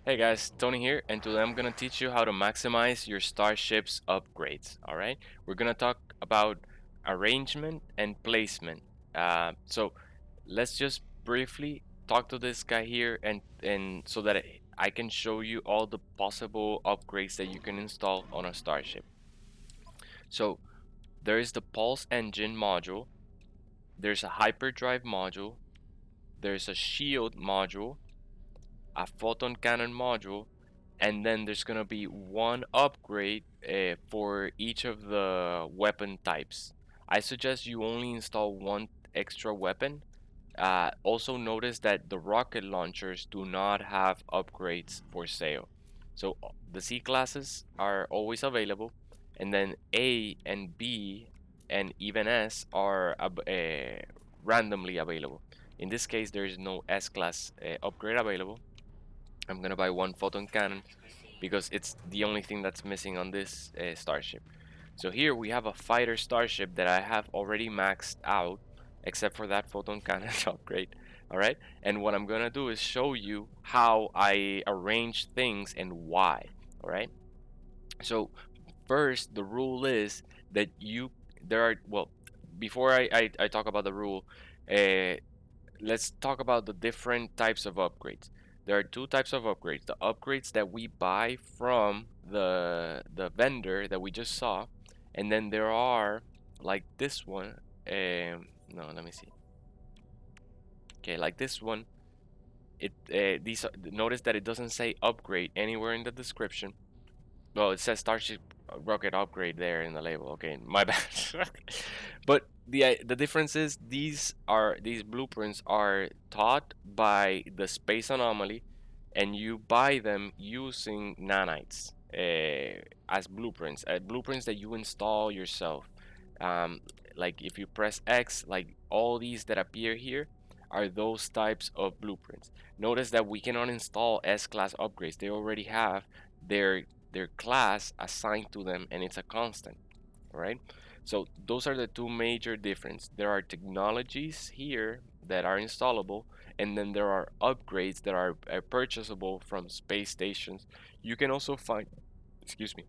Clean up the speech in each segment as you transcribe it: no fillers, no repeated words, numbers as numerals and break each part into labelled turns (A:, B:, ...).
A: Hey guys, Tony here, and today I'm gonna teach you how to maximize your Starship's upgrades. All right, we're gonna talk about arrangement and placement. So let's just briefly talk to this guy here, and so that I can show you all the possible upgrades that you can install on a Starship. So there is the Pulse Engine module, there's a Hyperdrive module, there's a Shield module, a Photon Cannon module, and then there's gonna be one upgrade for each of the weapon types. I suggest you only install one extra weapon. Also notice that the rocket launchers do not have upgrades for sale. So the C classes are always available, and then A and B and even S are randomly available. In this case, there is no S class upgrade available. I'm gonna buy one photon cannon because it's the only thing that's missing on this starship. So here we have a fighter starship that I have already maxed out, except for that photon cannon upgrade. All right, and what I'm gonna do is show you how I arrange things and why. All right. So first, the rule is that there are well, before I talk about the rule, uh, let's talk about the different types of upgrades. There are two types of upgrades. The upgrades that we buy from the vendor that we just saw, and then there are like this one. No, let me see. Okay, like this one. Notice that it doesn't say upgrade anywhere in the description. Well, it says Starship rocket upgrade there in the label. Okay, my bad. But the difference is these blueprints are taught by the space anomaly, and you buy them using nanites as blueprints. Blueprints that you install yourself. Um, like if you press X, like all these that appear here are those types of blueprints. Notice that we cannot install S-class upgrades. They already have their their class assigned to them, and it's a constant. All right, so those are the two major differences. There are technologies here that are installable, and then there are upgrades that are purchasable from space stations. You can also find, excuse me,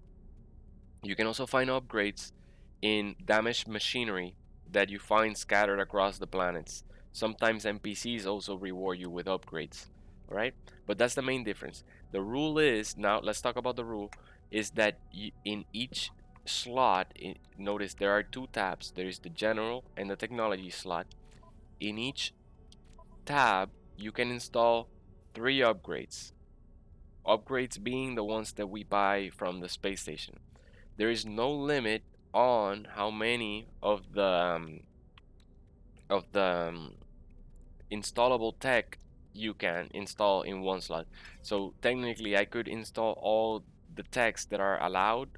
A: you can also find upgrades in damaged machinery that you find scattered across the planets. Sometimes NPCs also reward you with upgrades. Alright? But that's the main difference. The rule is, now let's talk about the rule, is that in each slot, notice there are two tabs. There is the general and the technology slot. In each tab, you can install 3 upgrades. Upgrades being the ones that we buy from the space station. There is no limit on how many of the installable tech you can install in one slot. So technically, I could install all the techs that are allowed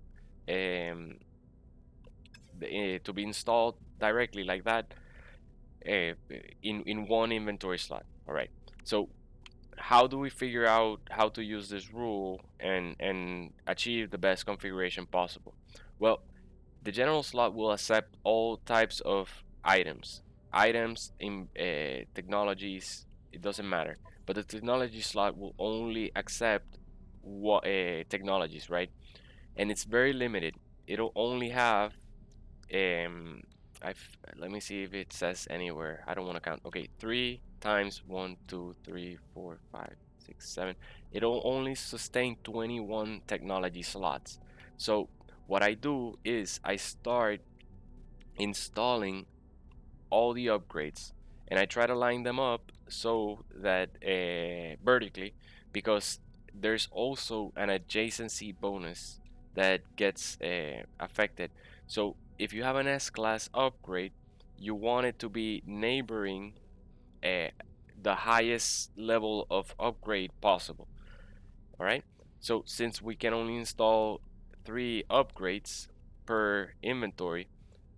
A: um, to be installed directly like that in one inventory slot. All right. So how do we figure out how to use this rule and achieve the best configuration possible? Well, the general slot will accept all types of items. Items in technologies, it doesn't matter. But the technology slot will only accept what technologies, right? And it's very limited. It'll only have let me see if it says anywhere. I don't want to count. Okay, 3 times 1, 2, 3, 4, 5, 6, 7. It'll only sustain 21 technology slots. So what I do is I start installing all the upgrades, and I try to line them up so that vertically, because there's also an adjacency bonus that gets affected. So if you have an S class upgrade, you want it to be neighboring uh, the highest level of upgrade possible. All right. So since we can only install 3 upgrades per inventory,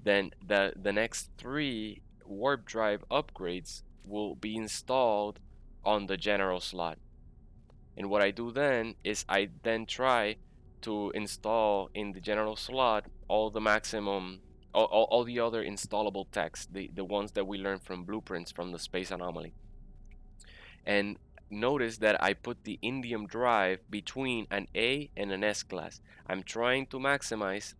A: then the next 3 warp drive upgrades will be installed on the general slot. And what I do then is I then try to install in the general slot all the maximum all the other installable text, the ones that we learned from blueprints from the space anomaly. And notice that I put the indium drive between an A and an S class. I'm trying to maximize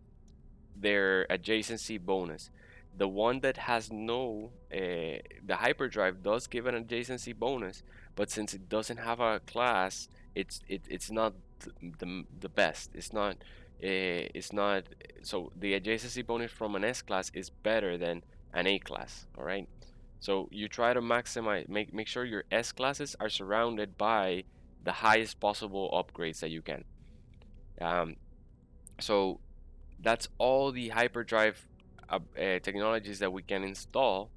A: their adjacency bonus. The one that has no, the hyperdrive does give an adjacency bonus, but since it doesn't have a class, it's not the best. It's not. So the adjacency bonus from an S class is better than an A class. All right. So you try to maximize, make sure your S classes are surrounded by the highest possible upgrades that you can. Um, so that's all the hyperdrive technologies that we can install.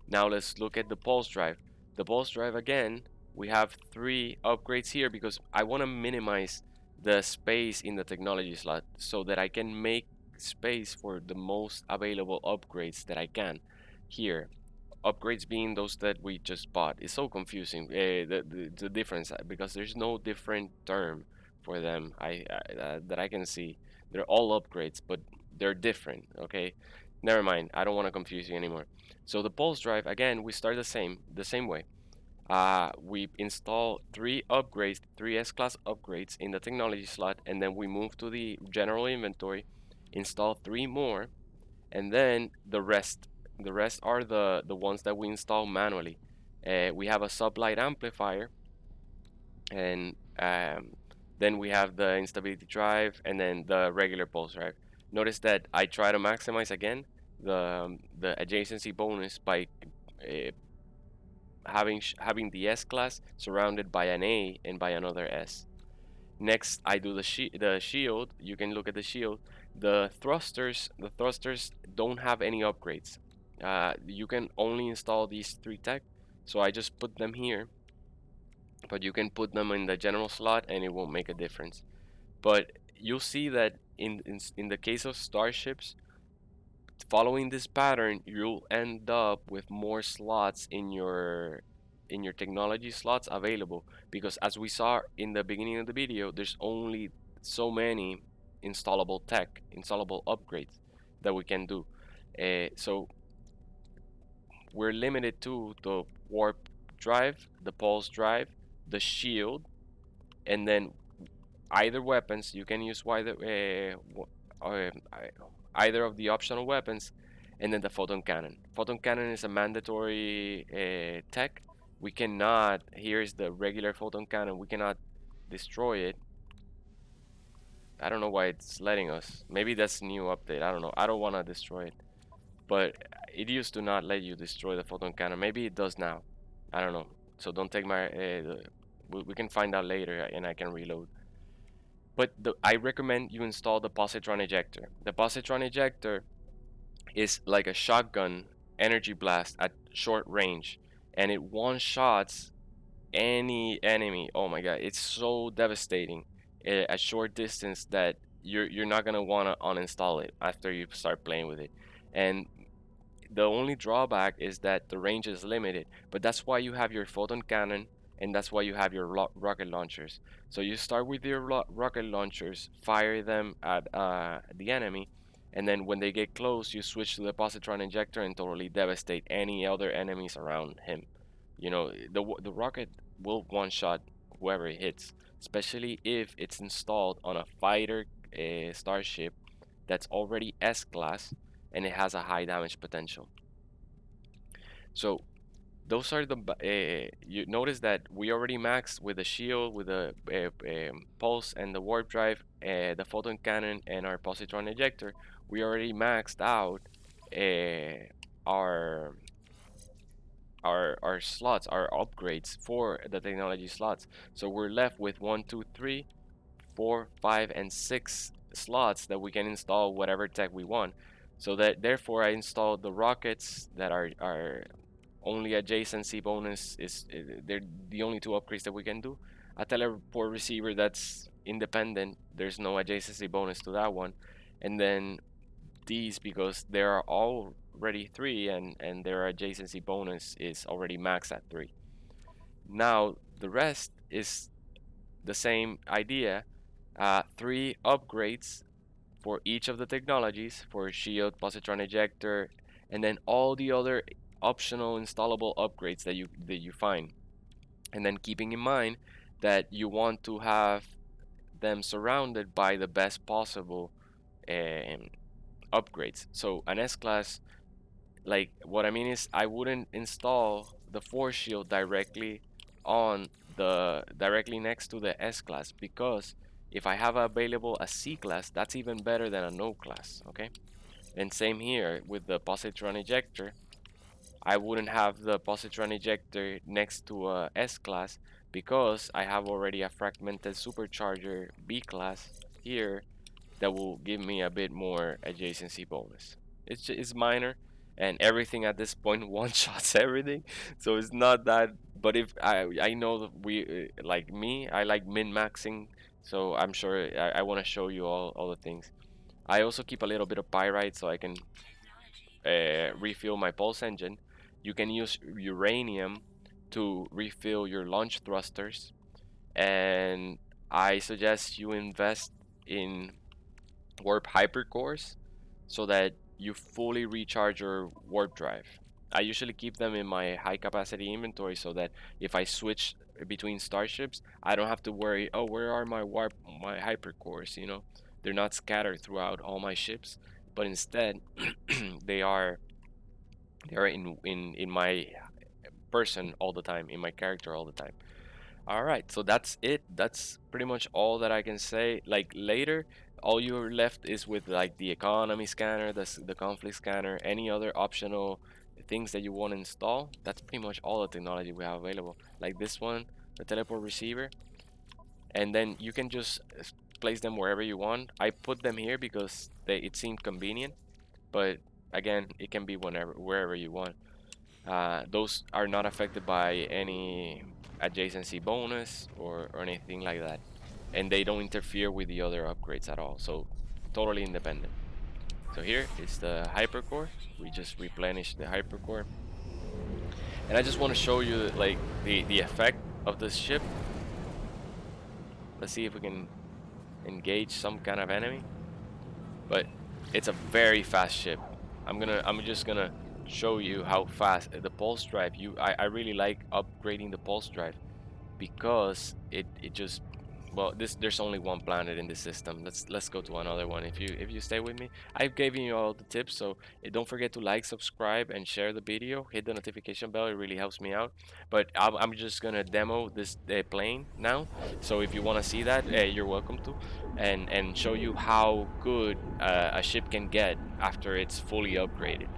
A: Now let's look at the pulse drive. The pulse drive, again, we have three upgrades here because I want to minimize the space in the technology slot so that I can make space for the most available upgrades that I can here. Upgrades being those that we just bought. It's so confusing, the difference, because there's no different term for them that I can see. They're all upgrades, but they're different. Okay, never mind. I don't want to confuse you anymore. So the pulse drive, again, we start the same way. We install three upgrades, three S-class upgrades in the technology slot, and then we move to the general inventory, install three more, and then the rest are the ones that we install manually. We have a sublight amplifier, and then we have the instability drive, and then the regular pulse drive. Notice that I try to maximize again the adjacency bonus by uh, having the S class surrounded by an A and by another S. Next, I do the shield. You can look at the shield. The thrusters don't have any upgrades. You can only install these three tech, so I just put them here. But you can put them in the general slot, and it won't make a difference. But you'll see that in the case of starships, following this pattern, you'll end up with more slots in your technology slots available, because as we saw in the beginning of the video, there's only so many installable upgrades that we can do. So we're limited to the warp drive, the pulse drive, the shield, and then either weapons. You can use uh, either of the optional weapons, and then the photon cannon. Photon cannon is a mandatory tech. We cannot. Here's the regular photon cannon. We cannot destroy it. I don't know why it's letting us. Maybe that's new update. I don't know. I don't want to destroy it, but it used to not let you destroy the photon cannon. Maybe it does now. I don't know. So don't take my. We can find out later, and I can reload. But I recommend you install the positron ejector. The positron ejector is like a shotgun energy blast at short range, and it one shots any enemy. Oh my god, it's so devastating at short distance that you're not gonna wanna uninstall it after you start playing with it. And the only drawback is that the range is limited, but that's why you have your photon cannon, and that's why you have your rocket launchers. So you start with your rocket launchers, fire them at the enemy, and then when they get close, you switch to the positron injector and totally devastate any other enemies around him. The rocket will one shot whoever it hits, especially if it's installed on a fighter starship that's already S class and it has a high damage potential. So those are you notice that we already maxed with the shield, with the pulse and the warp drive, the photon cannon, and our positron ejector. We already maxed out uh, our our slots, our upgrades for the technology slots. So we're left with 1, 2, 3, 4, 5, and 6 slots that we can install whatever tech we want. So that therefore I installed the rockets that are only adjacency bonus is they're the only two upgrades that we can do. A teleport receiver that's independent, there's no adjacency bonus to that one. And then these, because there are already three, and their adjacency bonus is already maxed at 3. Now the rest is the same idea. 3 upgrades for each of the technologies, for shield, positron ejector, and then all the other optional installable upgrades that you find. And then keeping in mind that you want to have them surrounded by the best possible um, upgrades. So an S class, like what I mean is, I wouldn't install the force shield directly next to the S class, because if I have available a C class, that's even better than a no class. Okay, and same here with the positron ejector. I wouldn't have the positron ejector next to a S class, because I have already a fragmented supercharger B class here that will give me a bit more adjacency bonus. It's minor, and everything at this point one shots everything, so it's not that. But if I know that we like me, I like min maxing, so I'm sure I want to show you all the things. I also keep a little bit of pyrite so I can refill my pulse engine. You can use uranium to refill your launch thrusters, and I suggest you invest in warp hypercores so that you fully recharge your warp drive. I usually keep them in my high capacity inventory so that if I switch between starships, I don't have to worry, oh, where are my hypercores, you know? They're not scattered throughout all my ships, but instead they are in my person all the time, in my character all the time. All right, so that's it. That's pretty much all that I can say. Like later, all you're left is with like the economy scanner, the conflict scanner, any other optional things that you want to install. That's pretty much all the technology we have available. Like this one, the teleport receiver, and then you can just place them wherever you want. I put them here because it seemed convenient, but again, it can be wherever you want. Those are not affected by any adjacency bonus or anything like that, and they don't interfere with the other upgrades at all, so totally independent. So here is the hypercore. We just replenish the hypercore, and I just want to show you like the effect of this ship. Let's see if we can engage some kind of enemy, but it's a very fast ship. I'm just gonna show you how fast the pulse drive. I really like upgrading the pulse drive because it just, well, there's only one planet in the system. Let's go to another one. If you stay with me, I've given you all the tips, so don't forget to like, subscribe, and share the video. Hit the notification bell, it really helps me out. But I'm just gonna demo this plane now, so if you want to see that, you're welcome to, and show you how good a ship can get after it's fully upgraded.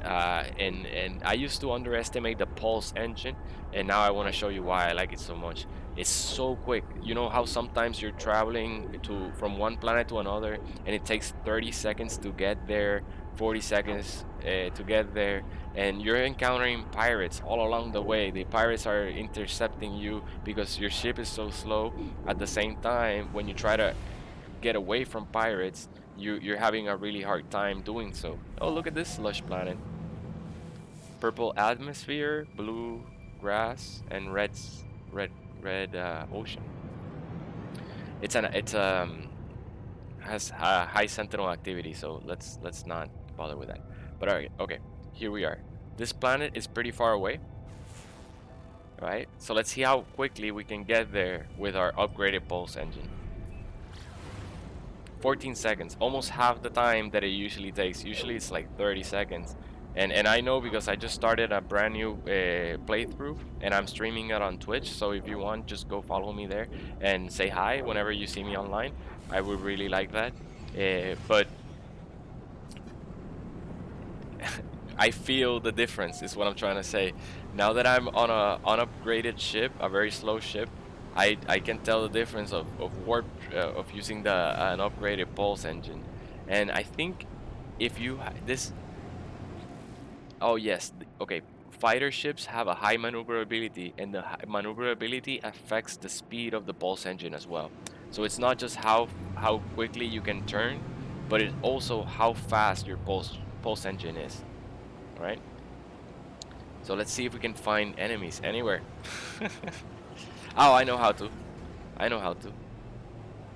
A: And I used to underestimate the pulse engine, and now I want to show you why I like it so much. It's so quick. You know how sometimes you're traveling from one planet to another, and it takes 30 seconds to get there, 40 seconds to get there, and you're encountering pirates all along the way. The pirates are intercepting you because your ship is so slow. At the same time, when you try to get away from pirates, you're having a really hard time doing so. Oh, look at this slush planet. Purple atmosphere, blue grass, and red ocean. It's has high sentinel activity, so let's not bother with that. But alright, okay, here we are. This planet is pretty far away, right? So let's see how quickly we can get there with our upgraded pulse engine. 14 seconds, almost half the time that it usually takes. Usually it's like 30 seconds. And I know because I just started a brand new playthrough, and I'm streaming it on Twitch. So if you want, just go follow me there and say hi whenever you see me online. I would really like that. But I feel the difference is what I'm trying to say. Now that I'm on a unupgraded ship, a very slow ship, I can tell the difference of warp of using the an upgraded pulse engine. And I think if you this oh yes, okay, fighter ships have a high maneuverability, and the maneuverability affects the speed of the pulse engine as well. So it's not just how quickly you can turn, but it's also how fast your pulse engine is. All right. So let's see if we can find enemies anywhere. Oh, I know how to. I know how to.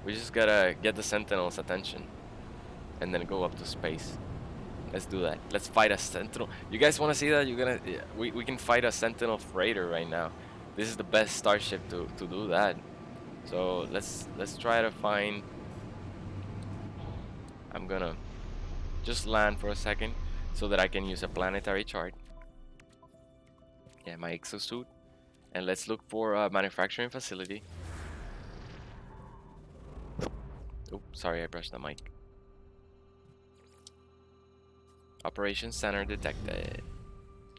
A: We just gotta get the Sentinels' attention and then go up to space. Let's do that. Let's fight a Sentinel. You guys want to see that? You're gonna. Yeah, we can fight a Sentinel freighter right now. This is the best starship to do that. So let's try to find. I'm gonna just land for a second so that I can use a planetary chart. Yeah, my exosuit. And let's look for a manufacturing facility. Oh, sorry, I brushed the mic. Operations center detected.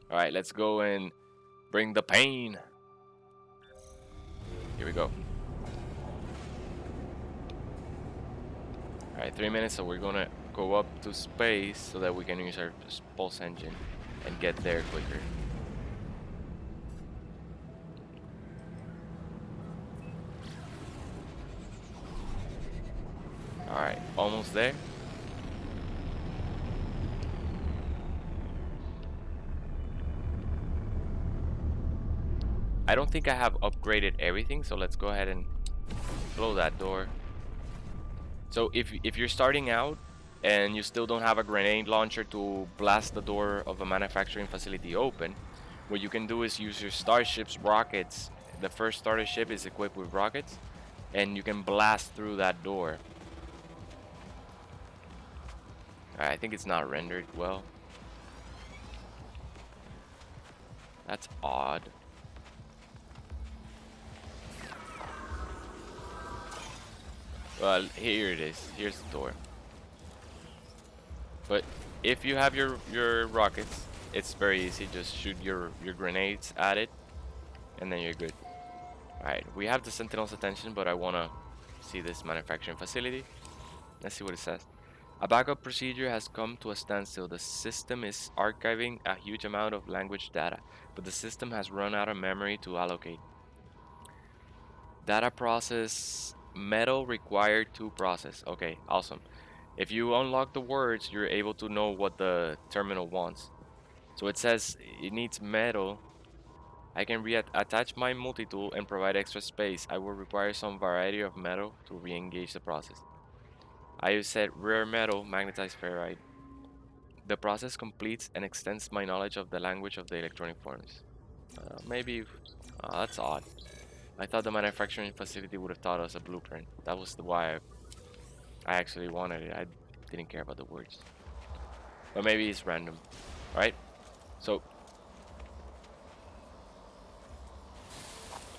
A: Alright, let's go and bring the pain. Here we go. Alright, 3 minutes, so we're gonna go up to space so that we can use our pulse engine and get there quicker. Alright, almost there. I don't think I have upgraded everything, so let's go ahead and close that door. So if you're starting out and you still don't have a grenade launcher to blast the door of a manufacturing facility open, what you can do is use your Starship's rockets. The first starter ship is equipped with rockets, and you can blast through that door. I think it's not rendered well. That's odd. Well, here it is. Here's the door. But if you have your rockets, it's very easy. Just shoot your grenades at it, and then you're good. Alright, we have the Sentinels' attention, but I wanna see this manufacturing facility. Let's see what it says. A backup procedure has come to a standstill. The system is archiving a huge amount of language data, but the system has run out of memory to allocate. Data process metal required to process. Okay, awesome. If you unlock the words, you're able to know what the terminal wants. So it says it needs metal. I can attach my multi-tool and provide extra space. I will require some variety of metal to re-engage the process. I use said rare metal, magnetized ferrite. The process completes and extends my knowledge of the language of the electronic forms. Maybe. That's odd. I thought the manufacturing facility would have taught us a blueprint. That was why I actually wanted it. I didn't care about the words. But maybe it's random. Alright? So.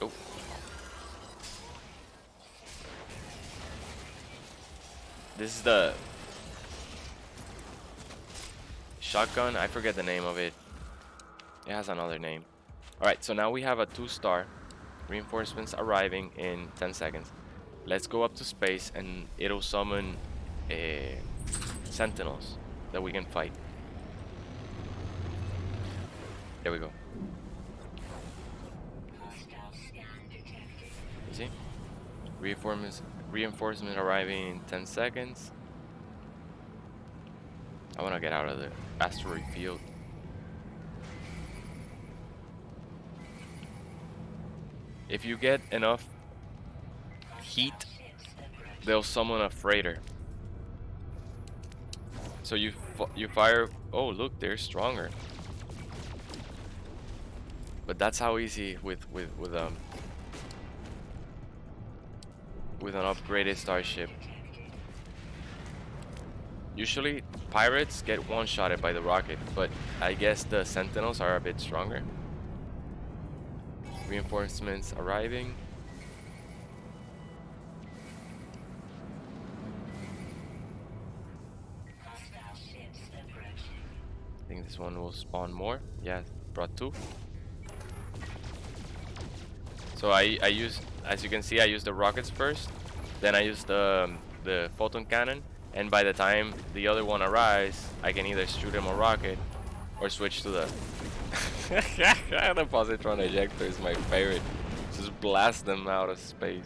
A: Oh. This is the shotgun. I forget the name of it. It has another name. Alright, so now we have a 2-star. Reinforcements arriving in 10 seconds. Let's go up to space and it'll summon Sentinels that we can fight. There we go. You see? Reinforcements arriving in 10 seconds. I want to get out of the asteroid field. If you get enough heat, they'll summon a freighter. So you fire. Oh, look, they're stronger. But that's how easy with an upgraded starship. Usually pirates get one-shotted by the rocket, but I guess the Sentinels are a bit stronger. Reinforcements arriving. I think this one will spawn more. Yeah, brought 2. So I use, as you can see, I use the rockets first, then I use the photon cannon, and by the time the other one arrives, I can either shoot him a rocket or switch to the the positron ejector is my favorite. Just blast them out of space.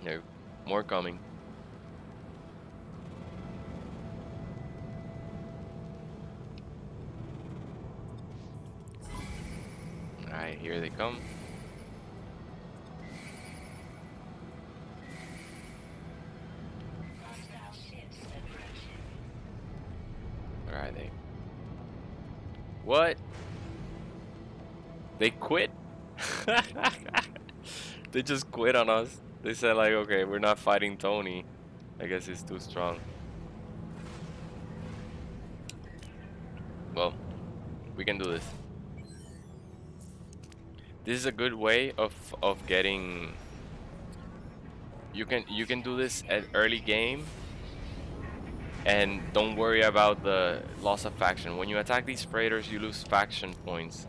A: No, more coming. Alright, here they come. Where are they? What? They quit. They just quit on us. They said like, okay, we're not fighting Tony. I guess he's too strong. Well, we can do this. This is a good way of getting. You can do this at early game, and don't worry about the loss of faction. When you attack these freighters, you lose faction points.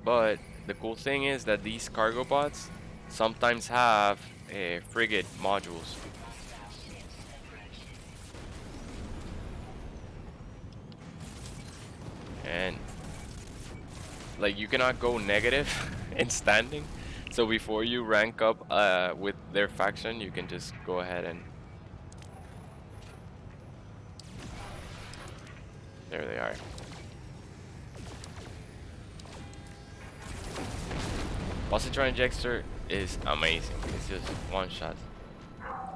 A: But the cool thing is that these cargo bots sometimes have frigate modules. And like you cannot go negative in standing. So before you rank up with their faction, you can just go ahead and there they are. Positron Injector is amazing. It's just one shot.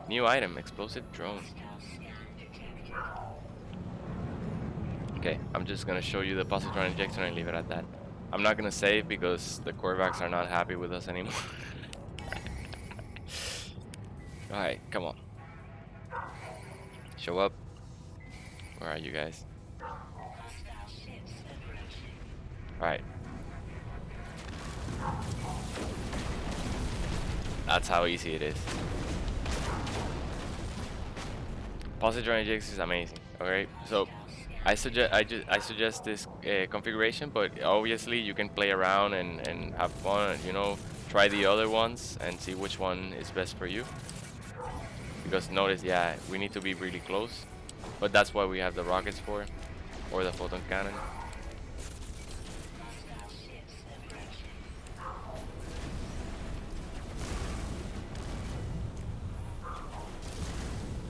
A: New item, explosive drone. Okay, I'm just gonna show you the Positron Injector and leave it at that. I'm not gonna save because the Korvax are not happy with us anymore. Alright, come on. Show up. Where are you guys? Alright. That's how easy it is. Positron Injector is amazing. Okay, so I suggest this configuration, but obviously you can play around and have fun. You know, try the other ones and see which one is best for you. Because notice, yeah, we need to be really close, but that's what we have the rockets for, or the photon cannon.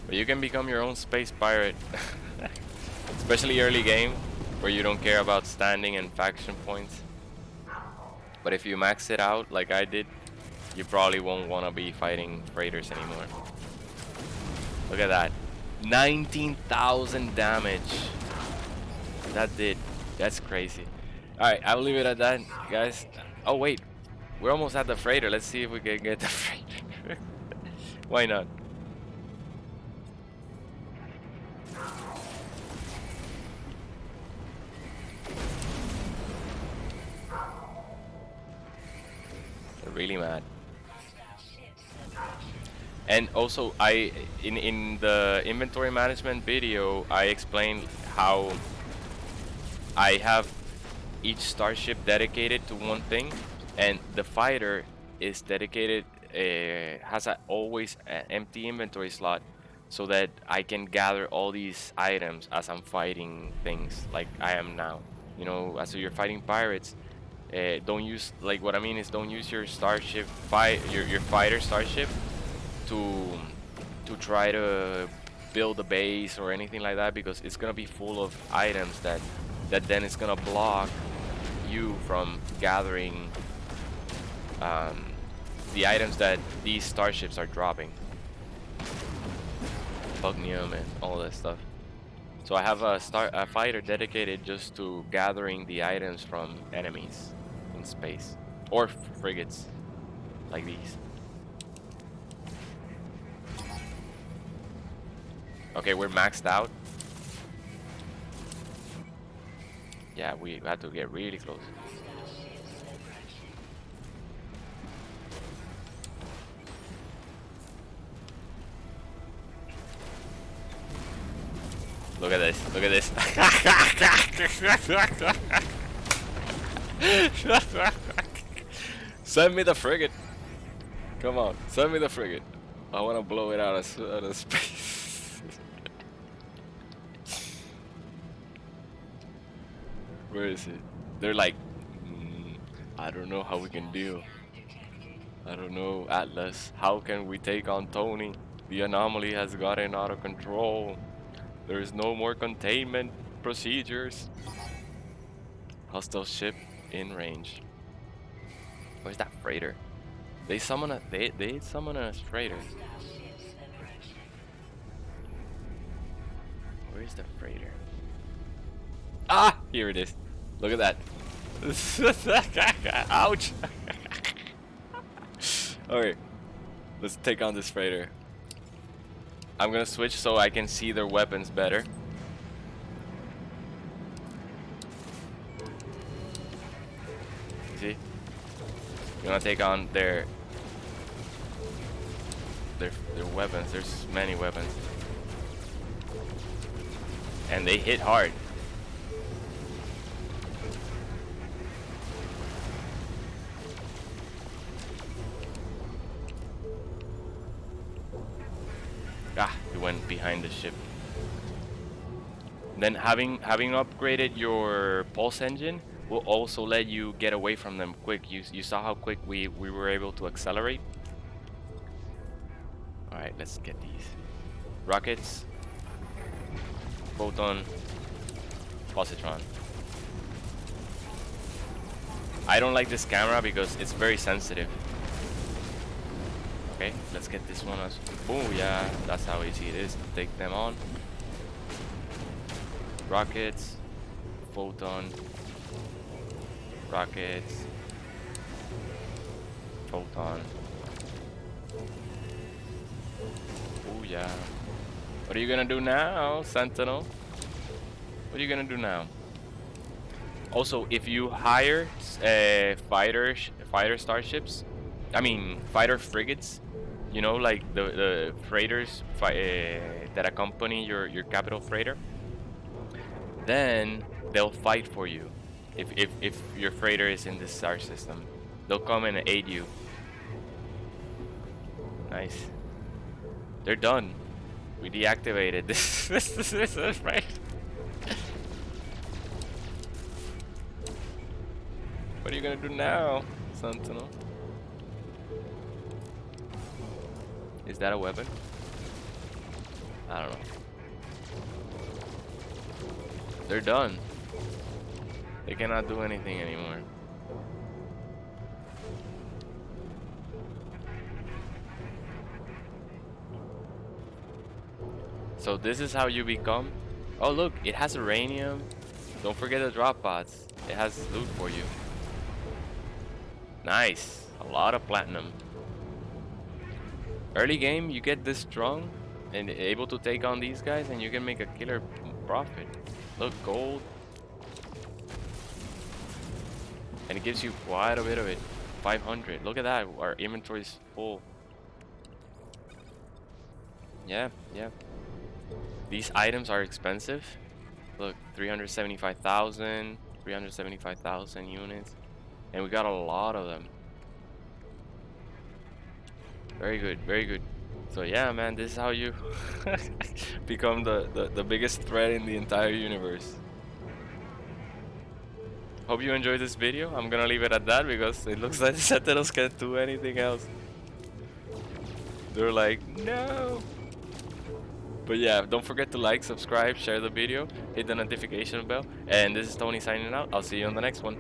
A: But you can become your own space pirate, especially early game, where you don't care about standing and faction points. But if you max it out like I did, you probably won't want to be fighting freighters anymore. Look at that. 19,000 damage. That's crazy. Alright, I'll leave it at that, guys. Oh, wait. We're almost at the freighter. Let's see if we can get the freighter. Why not? They're really mad. And also, in the inventory management video, I explained how I have each starship dedicated to one thing, and the fighter is dedicated, has always an empty inventory slot, so that I can gather all these items as I'm fighting things like I am now. You know, as you're fighting pirates, don't use, like, what I mean is, don't use your starship your fighter starship to try to build a base or anything like that, because it's gonna be full of items that then it's gonna block you from gathering the items that these starships are dropping, Bugnium and all that stuff. So I have a fighter dedicated just to gathering the items from enemies in space, or frigates like these. Okay, we're maxed out. Yeah, we had to get really close. Look at this. Look at this. Send me the frigate. Come on, send me the frigate. I want to blow it out of space. Where is it? They're like, I don't know how we can deal. I don't know, Atlas. How can we take on Tony? The anomaly has gotten out of control. There is no more containment procedures. Hostile ship in range. Where's that freighter? They summon a they summon a freighter. Where's the freighter? Ah, here it is. Look at that. Ouch. Okay, let's take on this freighter. I'm gonna switch so I can see their weapons better. See? We're gonna take on their weapons. There's many weapons. And they hit hard. Ah, he went behind the ship. Then having upgraded your pulse engine will also let you get away from them quick. You saw how quick we were able to accelerate. All right, let's get these rockets. Photon, positron. I don't like this camera because it's very sensitive. Okay, let's get this one as. Oh yeah, that's how easy it is to take them on. Rockets, photon, rockets, photon. Oh yeah. What are you gonna do now, Sentinel? What are you gonna do now? Also, if you hire fighter starships, I mean fighter frigates, you know, like the freighters that accompany your capital freighter, then they'll fight for you. If your freighter is in the star system, they'll come and aid you. Nice. They're done. We deactivated this. This is right. What are you gonna do now, Sentinel? Is that a weapon? I don't know. They're done. They cannot do anything anymore. So this is how you become. Oh look, it has uranium. Don't forget the drop pods. It has loot for you. Nice. A lot of platinum. Early game, you get this strong and able to take on these guys, and you can make a killer profit. Look, gold. And it gives you quite a bit of it. 500. Look at that. Our inventory is full. Yeah, yeah. These items are expensive. Look, 375,000 units. And we got a lot of them. Very good, very good. So yeah, man, this is how you become the biggest threat in the entire universe. Hope you enjoyed this video. I'm gonna leave it at that because it looks like the Sentinels can't do anything else. They're like, no. But yeah, don't forget to like, subscribe, share the video, hit the notification bell. And this is Tony signing out. I'll see you on the next one.